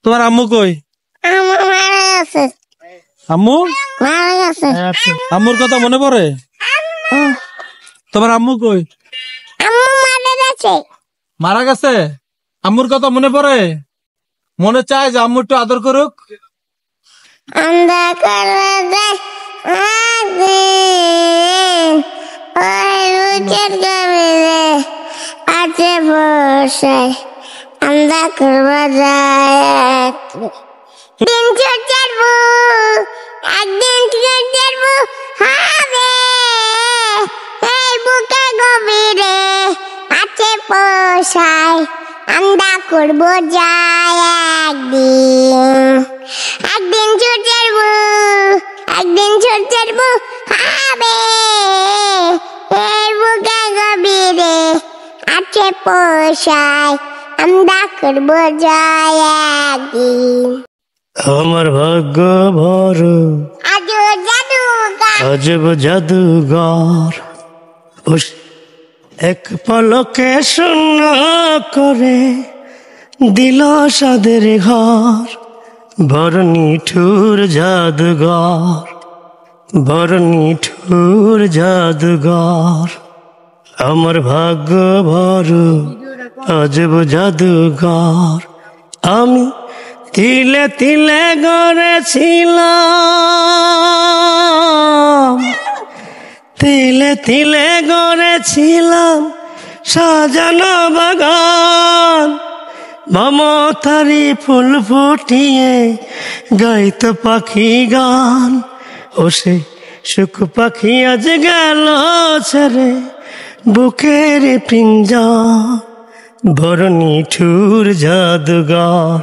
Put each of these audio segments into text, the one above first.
তোমার আম্মু কই? আম্মু আম্মুর কথা মনে পড়ে? তোমার আম্মু কই? মারা গেছে। আম্মুর কথা মনে পড়ে? মনে চায় যে আম্মু একটু আদর করুক? আছে বসায় আমরা করবো যায় দিন চড়বো একদিন চড়বো হবে এই বুকে গভীরে আছে বসায় আমরা করবো যায় একদিন চড়বো একদিন চড়বো হবে এই বুকে গভীরে আছে পোষায় আমরা করবো যায় একদিন। আমার ভাগ্য ভর আজব জাদুঘর এক পলকে শূন্য করে দিল সাদের ঘর বড় নিঠুর জাদুঘর বড় নিঠুর জাদুঘর আমার ভাগ্য ভর আজব জাদুঘর আমি তিলে তিলে গড়েছিলাম তিলে তিলে গড়েছিলাম সাজানো বাগান মমতারি ফুল ফুটিয়ে গাইত পাখি গান ও সে সুখ পাখি আজ গেল ছেড়ে বুকের পিঞ্জর বড় নিঠুর জাদুঘর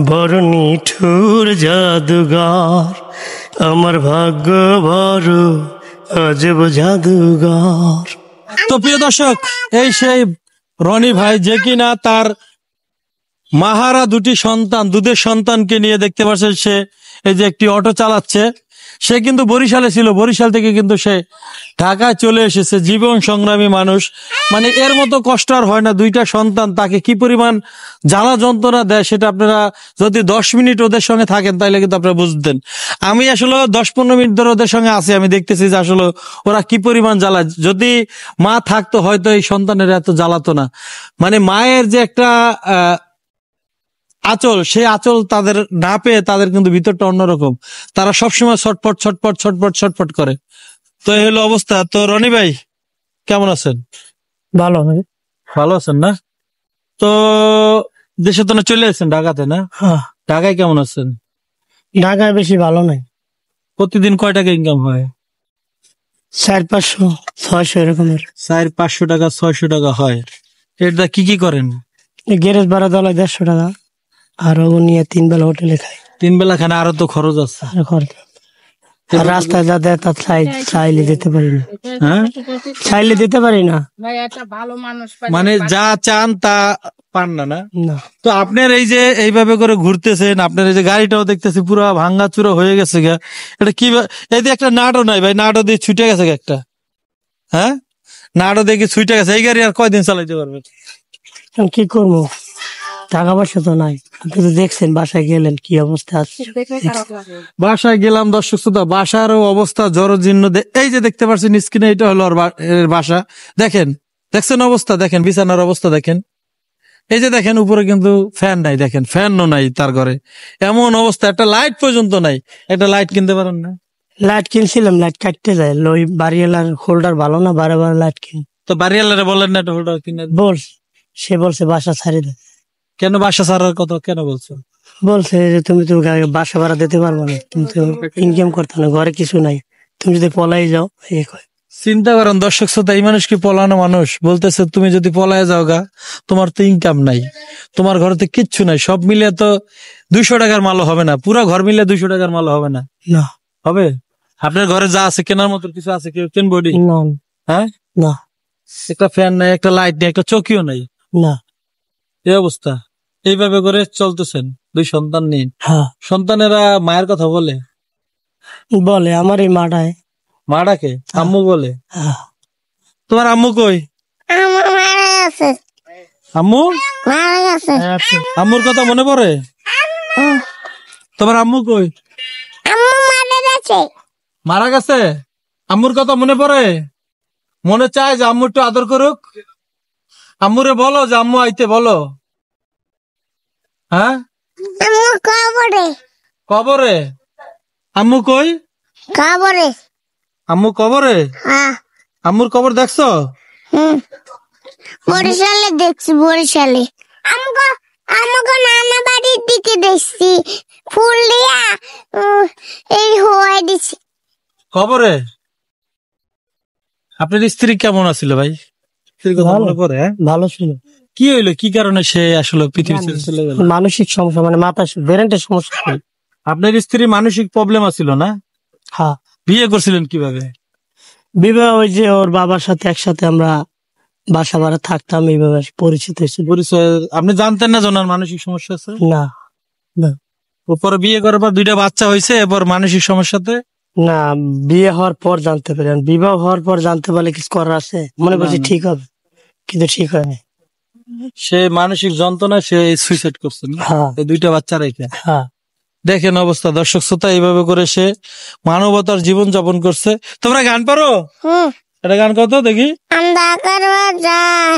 বড় নিঠুর জাদুঘর আমার ভাগ্য বড় আজব জাদুঘর। তো প্রিয় দর্শক, এই সেই রনি ভাই যে কিনা তার মাহারা দুটি সন্তান দুধের সন্তানকে নিয়ে দেখতে পাচ্ছেন সে এই যে একটি অটো চালাচ্ছে। সে কিন্তু বরিশালে ছিল, বরিশাল থেকে কিন্তু সে ঢাকায় চলে এসেছে। জীবন সংগ্রামী মানুষ, মানে এর মতো কষ্ট আর হয় না। দুইটা সন্তান তাকে কি পরিমাণ জ্বালা যন্ত্রণা দেয় সেটা আপনারা যদি 10 মিনিট ওদের সঙ্গে থাকেন তাহলে কিন্তু আপনারা বুঝতেন। আমি আসলে 10-15 মিনিট ধরে ওদের সঙ্গে আছি, আমি দেখতেছি যে আসলে ওরা কি পরিমাণ জ্বালায়। যদি মা থাকতো হয়তো এই সন্তানের এত জ্বালাতো না। মানে মায়ের যে একটা আঁচল, সেই আঁচল তাদের না পেয়ে তাদের কিন্তু ভিতরটা অন্যরকম। তারা সবসময় ছটফট ছটফট ছটফট ছটফট করে। তো এই হলো অবস্থা। তো রনি ভাই কেমন আছেন? ভালো ভালো আছেন না? তো দেশে তো না চলে আসছেন ঢাকাতে না? ঢাকায় কেমন আছেন? ঢাকায় বেশি ভালো নাই। প্রতিদিন কয় টাকা ইনকাম হয়? 400-500-600 এরকমের। 400-500 টাকা 600 টাকা হয়। এটা কি কি করেন? গ্যারেজ ভাড়া দেওয়া 150 টাকা, আর নিয়ে 3 বেলা হোটেলে খাই। 3 বেলা খানে আরো তো খরচ আছে। আর রাস্তায় যাতায়াত চাইলে যেতে পারি না। হ্যাঁ, চাইলে যেতে পারি না। মানে যা চান তা পান না। না, না। তো আপনার এই যে এইভাবে করে ঘুরতেছেন, আপনার এই যে গাড়িটাও দেখতেছি পুরো ভাঙ্গা চূড়া হয়ে গেছে গা, এটা কি? এই যে একটা নাটও নাই ভাই, নাটও দিয়ে ছুটে গেছে একটা। হ্যাঁ, নাটও দেখে ছুটে গেছে। এই গাড়ি আর কয়দিন চালাইতে পারবেন? কি করবো, টাকা পয়সা তো নাই। আপনি তো দেখছেন বাসায় গেলেন কি অবস্থা আছে। বাসায় গেলাম দর্শক শ্রোতা, বাসারও অবস্থা জরাজীর্ণ। এই যে দেখতে পাচ্ছেন স্ক্রিনে, এটা হলো এর বাসা। দেখছেন অবস্থা, দেখেন বিছানার অবস্থা দেখেন। এই যে দেখেন উপরে কিন্তু ফ্যান নাই, দেখেন ফ্যানও নাই তার ঘরে। এমন অবস্থা, একটা লাইট পর্যন্ত নাই। একটা লাইট কিনতে পারেন না? লাইট কিনছিলাম, লাইট কাটতে যায়। ওই বাড়িওয়ালার হোল্ডার ভালো না, বারে বারে লাইট কিন। তো বাড়িওয়ালারে বলেন না একটা হোল্ডার কিনে? সে বলছে বাসা ছাড়ি দেয়। কেন বাসা ছাড়ার কথা কেন বলছো? বলছে যে তুমি তো বাসা ভাড়া দিতে পারবো না, তুমি তো ইনকাম করতে না, ঘরে কিছু নাই, তুমি যদি পলাই যাও। চিন্তা করেন দর্শক শ্রোতা, এই মানুষ কি পলানো মানুষ? বলতেছে তুমি যদি পলায় যাও গা, তোমার তো ইনকাম নাই, তোমার ঘরে তো কিচ্ছু নাই, সব মিলিয়ে তো 200 টাকার মালও হবে না, পুরো ঘর মিলে 200 টাকার মালও হবে না। না হবে? আপনার ঘরে যা আছে কেনার মতো কিছু আছে? কেউ কিনবো? হ্যাঁ, না। একটা ফ্যান নাই, একটা লাইট নেই, একটা চৌকিও নাই। না, এই অবস্থা। এইভাবে করে চলতেছেন 2 সন্তান নিয়ে। হ্যাঁ। সন্তানেরা মায়ের কথা বলে? আমার এই মাটায়। মাটাকে আম্মু বলে? তোমার আম্মু কই? মারা গেছে। আম্মু? মারা গেছে। আম্মুর কথা মনে পড়ে? তোমার আম্মু কই? আম্মু মারা গেছে। মারা গেছে? আম্মুর কথা মনে পড়ে? মনে চায় যে আম্মু একটু আদর করুক? আম্মুরে বলো যে আম্মু আইতে বলো। হ্যাঁ, আম্মু কবরে। কবরে? আম্মু কই? কবরে। আম্মু কবরে? হ্যাঁ। আম্মুর কবর দেখছো? বরিশালে দেখছি, বরিশালে। আমাকে নানা বাড়ির দিকে দেখছি, ফুল দিয়া এই হওয়াই দিছি। কবরে? আপনার স্ত্রী কেমন আছিল ভাই? স্ত্রীর কথা মনে পড়ে? ভালো ছিল। কি হইলো, কি কারণে সে আসলে পৃথিবী ছেড়ে চলে গেল? মানসিক সমস্যা, মানে মাথা ব্রেনের সমস্যা ছিল। আপনার স্ত্রী মানসিক প্রবলেম আছিল না? হ্যাঁ। বিয়ে করছিলেন কিভাবে? বিবাহ ওই যে ওর বাবার সাথে একসাথে আমরা বাসা ভাড়া থাকতাম, এইভাবে পরিচিত হয়েছিল। পরিচয় আপনি জানতেন না যে ওনার মানসিক সমস্যা আছে? না না পরে বিয়ে করার পর 2টা বাচ্চা হয়েছে, এরপর মানসিক সমস্যাতে? না, বিয়ে হওয়ার পর জানতে পারেন, বিবাহ হওয়ার পর জানতে পারলে কিছু করার আছে, মনে করছি ঠিক হবে, কিন্তু ঠিক হয়নি। সে মানসিক যন্ত্রণায় সে সুইসাইড করছে না? হ্যাঁ। এই 2টা বাচ্চা রেখে। হ্যাঁ। দেখেন অবস্থা, দর্শক শ্রোতা, এইভাবে করে সে মানবতার জীবন যাপন করছে। তোমরা গান পারো? এটা গান কত দেখি। অন্ধকার যায়,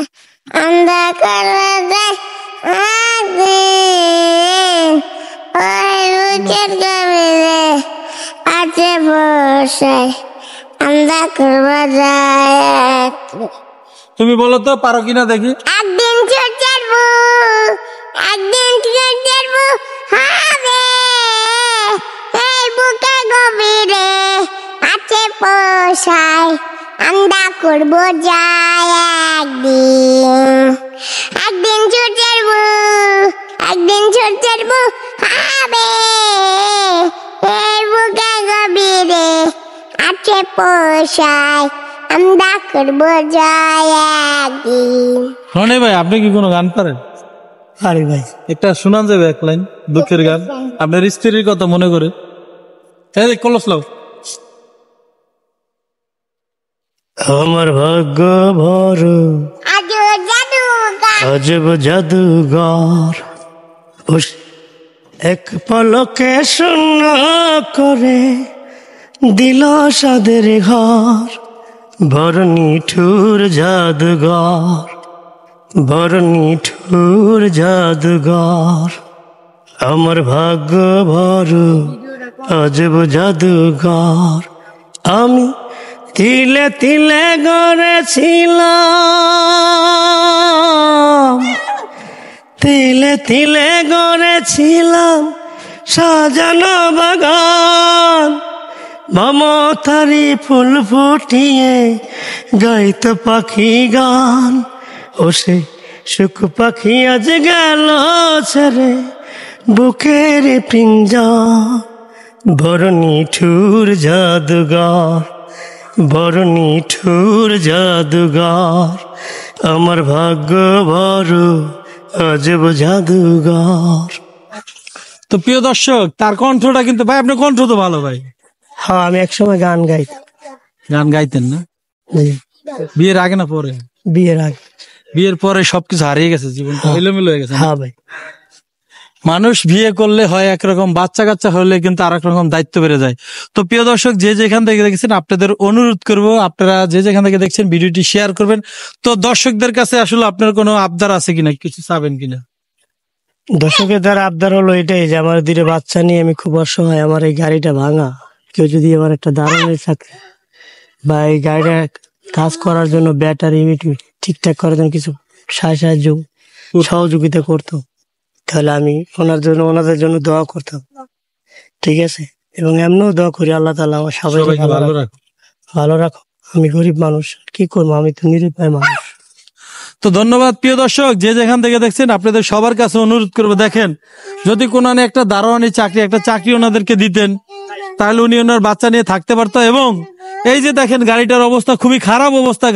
অন্ধকার যায়, ওই রুচের গভীরে আছে বসায়, অন্ধকার যায়। তুমি বলো তো, পারো কিনা দেখি। একদিন চোখের একদিন চোখের হবে, এই বুকে গভীরে আছে পোষায়, আমরা করবো যায় একদিন। একদিন চোখের একদিন চোখের হবে, এই বুকে গভীরে আছে পোষায়, আমরা করবো যায় একদিন। রনি ভাই, আপনি কি কোনো গান পারেন? আরে ভাই, একটা শোনান যাবে এক লাইন দুঃখের গান, আপনার স্ত্রীর কথা মনে করে। এই কলস লাও। আমার ভাগ্য ভর আজও জাদুগার, অজব জাদুঘর, এক পলকে শূন্য করে দিল সাদের ঘর, বড় নিঠুর জাদুঘর, বড় নিঠুর জাদুঘর, আমার ভাগ্য ভর অজব জাদুঘর। আমি তিলে তিলে গড়েছিলাম, তিলে তিলে গড়েছিলাম সাজানো বাগান, মমতারি ফুল ফুটিয়ে গাইত পাখি গান, ও সে সুখ পাখি আজ গেল ছেড়ে বুকের পিঞ্জর, বড় নিঠুর জাদুঘর, বড় নিঠুর জাদুঘর, আমার ভাগ্য বড় অজব জাদুঘর। তো প্রিয় দর্শক, তার কণ্ঠটা কিন্তু ভাই, আপনার কণ্ঠ তো ভালো ভাই। হ্যাঁ, আমি একসময় গান গাইতাম। গান গাইতেন না? জি। বিয়ের আগে না পরে? বিয়ের আগে। বিয়ের পরে সবকিছু হারিয়ে গেছে, জীবনটা এলোমেলো হয়ে গেছে। হ্যাঁ ভাই। মানুষ বিয়ে করলে হয় একরকম, বাচ্চা কাচ্চা হলে কিন্তু আর এক রকম দায়িত্ব বেড়ে যায়। তো প্রিয় দর্শক, যে যেখান থেকে দেখছেন, আপনাদের অনুরোধ করব, আপনারা যে যেখান থেকে দেখছেন ভিডিওটি শেয়ার করবেন। তো দর্শকদের কাছে আসলে আপনার কোনো আবদার আছে কিনা, কিছু চাবেন কিনা? দর্শকের দ্বারা আবদার হলো এটাই যে আমার 2টা বাচ্চা নিয়ে আমি খুব অসহায়, আমার এই গাড়িটা ভাঙা, কেউ যদি আমার একটা দারুণ চাকরি বা এই গাড়িটা কাজ করার জন্য ব্যাটারি ঠিকঠাক করার জন্য কিছু সাহায্য সহযোগিতা করতো, তাহলে আমি ওনাদের জন্য দোয়া করতাম। ঠিক আছে, এবং এমনও দোয়া করি আল্লাহ তাআলা আমার সবাইকে ভালো রাখো। আমি গরিব মানুষ, কি করবো, আমি তো নিরুপায় মানুষ। তো ধন্যবাদ প্রিয় দর্শক, যে যেখান থেকে দেখছেন, আপনাদের সবার কাছে অনুরোধ করবো, দেখেন যদি কোনো একটা দারোয়ানি চাকরি, একটা চাকরি ওনাদেরকে দিতেন, তাহলে উনি ওনার বাচ্চা নিয়ে থাকতে পারতো। এবং এই যে দেখেন গাড়িটার অবস্থা খুবই খারাপ অবস্থা,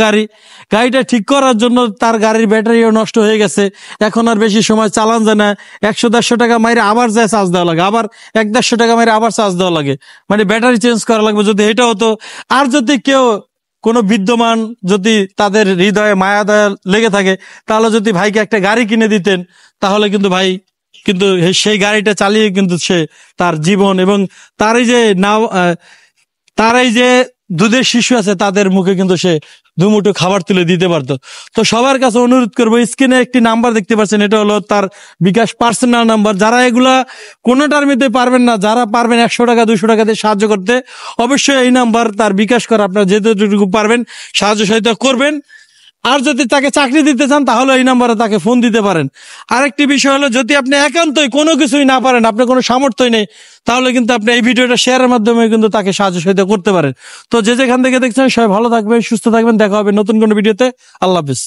গাড়িটা ঠিক করার জন্য তার গাড়ির ব্যাটারিও নষ্ট হয়ে গেছে, এখন আর বেশি সময় চালান যায় না, 100-150 টাকা মাইরে আবার যায় চার্জ দেওয়া লাগে, আবার 100-150 টাকা মাইরে আবার চার্জ দেওয়া লাগে, মানে ব্যাটারি চেঞ্জ করা লাগবে। যদি এটা হতো, আর যদি কেউ কোনো বিদ্যমান, যদি তাদের হৃদয়ে মায়া দয়া লেগে থাকে, তাহলে যদি ভাইকে একটা গাড়ি কিনে দিতেন, তাহলে কিন্তু ভাই কিন্তু সেই গাড়িটা চালিয়ে কিন্তু সে তার জীবন এবং তার এই যে তার এই যে দুধের শিশু আছে তাদের মুখে কিন্তু সে দুমুঠো খাবার তুলে দিতে পারতো। তো সবার কাছে অনুরোধ করবো, স্ক্রিনে একটি নাম্বার দেখতে পাচ্ছেন, এটা হলো তার বিকাশ পার্সোনাল নাম্বার। যারা এগুলা কোনোটার মধ্যে পারবেন না, যারা পারবেন 100 টাকা 200 টাকা দিয়ে সাহায্য করতে, অবশ্যই এই নাম্বার তার বিকাশ করা, আপনার যেটুকু পারবেন সাহায্য সহায়তা করবেন। আর যদি তাকে চাকরি দিতে চান তাহলে এই নাম্বারে তাকে ফোন দিতে পারেন। আরেকটি বিষয় হলো, যদি আপনি একান্তই কোনো কিছুই না পারেন, আপনার কোনো সামর্থ্যই নেই, তাহলে কিন্তু আপনি এই ভিডিওটা শেয়ারের মাধ্যমে কিন্তু তাকে সাহায্য সহায়তা করতে পারেন। তো যে যেখান থেকে দেখছেন সবাই ভালো থাকবেন, সুস্থ থাকবেন, দেখা হবে নতুন কোনো ভিডিওতে। আল্লাহ হাফেজ।